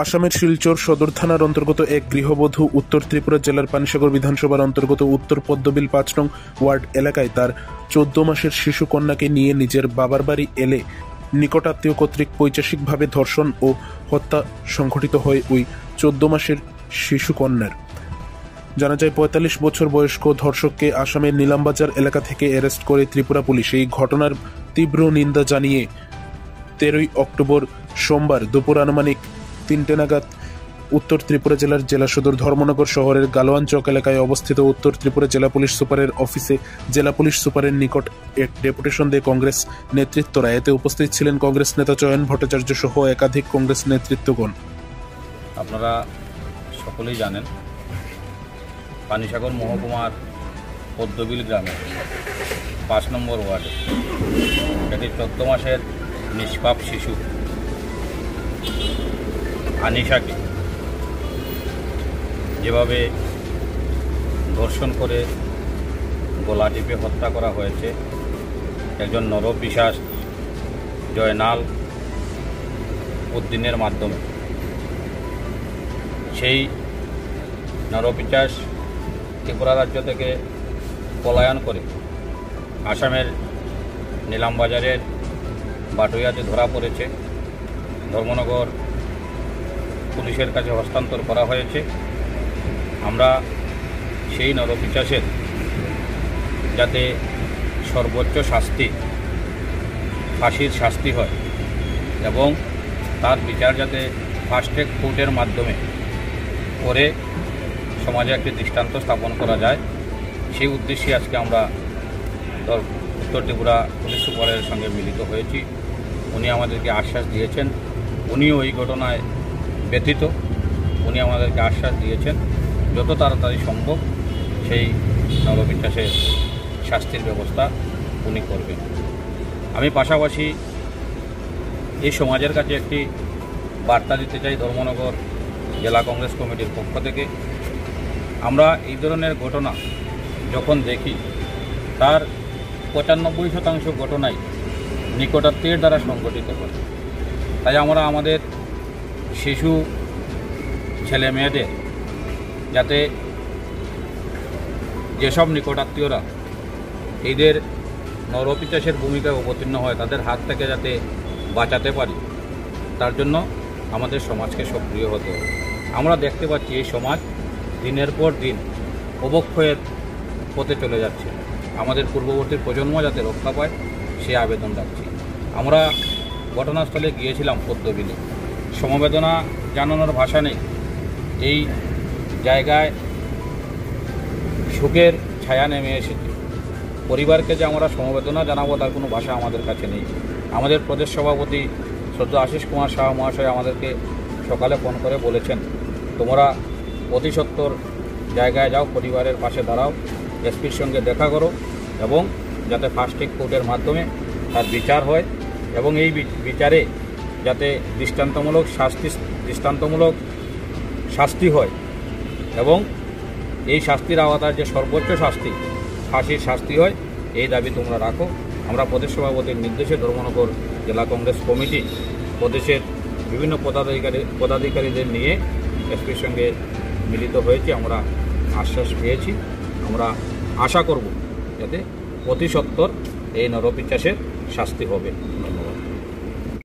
আসামের শিলচর সদর থানার অন্তর্গত এক গৃহবধূ উত্তর ত্রিপুরা জেলার পানিসাগর বিধানসভার অন্তর্গত উত্তর পদ্মবিল ৫ নং ওয়ার্ড এলাকায় তার ১৪ মাসের শিশু কন্যাকে নিয়ে নিজের বাবার বাড়ি এলে নিকটাত্মীয় কর্তৃক পৈশাচিকভাবে ধর্ষণ ও হত্যা সংঘটিত হয় ওই ১৪ মাসের শিশু কন্যার। জানা যায় ৪৫ বছর বয়স্ক ধর্ষককে আসামের নিলামবাজার এলাকা থেকে অ্যারেস্ট করে ত্রিপুরা পুলিশ। এই ঘটনার তীব্র নিন্দা জানিয়ে ১৩ অক্টোবর সোমবার দুপুর আনুমানিক ৩টে নাগাদ উত্তর ত্রিপুরা জেলার জেলা সদর ধর্মনগর শহরের গালোয়ান চক এলাকায় অবস্থিত উত্তর ত্রিপুরা জেলা পুলিশ সুপারের অফিসে জেলা পুলিশ সুপারের নিকট এক ডেপুটেশন দেয় কংগ্রেস নেতৃত্বরা। এতে উপস্থিত ছিলেন কংগ্রেস নেতা চয়ন ভট্টাচার্য সহ একাধিক কংগ্রেস নেতৃত্বগণ। আপনারা সকলেই জানেন, পানিসাগর মহকুমার পদ্মবিল গ্রামে ৫ নম্বর ওয়ার্ডে একটি ১৪ মাসের নিষ্পাপ শিশু আনিশাকে যেভাবে ধর্ষণ করে গলা টিপে হত্যা করা হয়েছে একজন নরপিশাচ জয়নাল উদ্দিনের মাধ্যমে, সেই নরপিশাচ ত্রিপুরা রাজ্য থেকে পলায়ন করে আসামের নিলামবাজারের বাটুইয়াতে ধরা পড়েছে। ধর্মনগর পুলিশের কাছে হস্তান্তর করা হয়েছে। আমরা সেই নরপিশাচের যাতে সর্বোচ্চ শাস্তি, ফাঁসির শাস্তি হয় এবং তার বিচার যাতে ফাস্ট ট্র্যাক কোর্টের মাধ্যমে করে সমাজে একটি দৃষ্টান্ত স্থাপন করা যায়, সেই উদ্দেশ্যে আজকে আমরা উত্তর ত্রিপুরা পুলিশ সুপারের সঙ্গে মিলিত হয়েছি। উনি আমাদেরকে আশ্বাস দিয়েছেন, উনিও এই ঘটনায় ব্যথিত। উনি আমাদেরকে আশ্বাস দিয়েছেন যত তাড়াতাড়ি সম্ভব সেই নরপিশাচের শাস্তির ব্যবস্থা উনি করবেন। আমি পাশাপাশি এই সমাজের কাছে একটি বার্তা দিতে চাই ধর্মনগর জেলা কংগ্রেস কমিটির পক্ষ থেকে। আমরা এই ধরনের ঘটনা যখন দেখি তার ৯৫% ঘটনাই নিকটাত্মীয়ের দ্বারা সংঘটিত হয়। তাই আমরা আমাদের শিশু ছেলে মেয়েদের যাতে যেসব নিকটাত্মীয়রা এদের নরপিশাচের ভূমিকায় অবতীর্ণ হয় তাদের হাত থেকে যাতে বাঁচাতে পারি, তার জন্য আমাদের সমাজকে সক্রিয় হতে হবে। আমরা দেখতে পাচ্ছি এই সমাজ দিনের পর দিন অবক্ষয়ের পথে চলে যাচ্ছে। আমাদের পূর্ববর্তী প্রজন্ম যাতে রক্ষা পায় সেই আবেদন রাখছি। আমরা ঘটনাস্থলে গিয়েছিলাম পদ্মবিলে, সমবেদনা জানানোর ভাষা নেই। এই জায়গায় শোকের ছায়া নেমে এসেছে। পরিবারকে যে আমরা সমবেদনা জানাবো তার কোনো ভাষা আমাদের কাছে নেই। আমাদের প্রদেশ সভাপতি শ্রদ্ধা আশিস কুমার সাহা মহাশয় আমাদেরকে সকালে ফোন করে বলেছেন, তোমরা অতি সত্বর জায়গায় যাও, পরিবারের পাশে দাঁড়াও, এসপির সঙ্গে দেখা করো এবং যাতে ফাস্ট ট্র্যাক কোর্টের মাধ্যমে তার বিচার হয় এবং এই বিচারে যাতে দৃষ্টান্তমূলক শাস্তি হয় এবং এই শাস্তির আওতায় যে সর্বোচ্চ শাস্তি, ফাঁসির শাস্তি হয়, এই দাবি তোমরা রাখো। আমরা প্রদেশ সভাপতির নির্দেশে ধর্মনগর জেলা কংগ্রেস কমিটি প্রদেশের বিভিন্ন পদাধিকারীদের নিয়ে এসপির সঙ্গে মিলিত হয়েছি। আমরা আশ্বাস পেয়েছি, আমরা আশা করব যাতে অতি সত্বর এই নরপিশাচের শাস্তি হবে।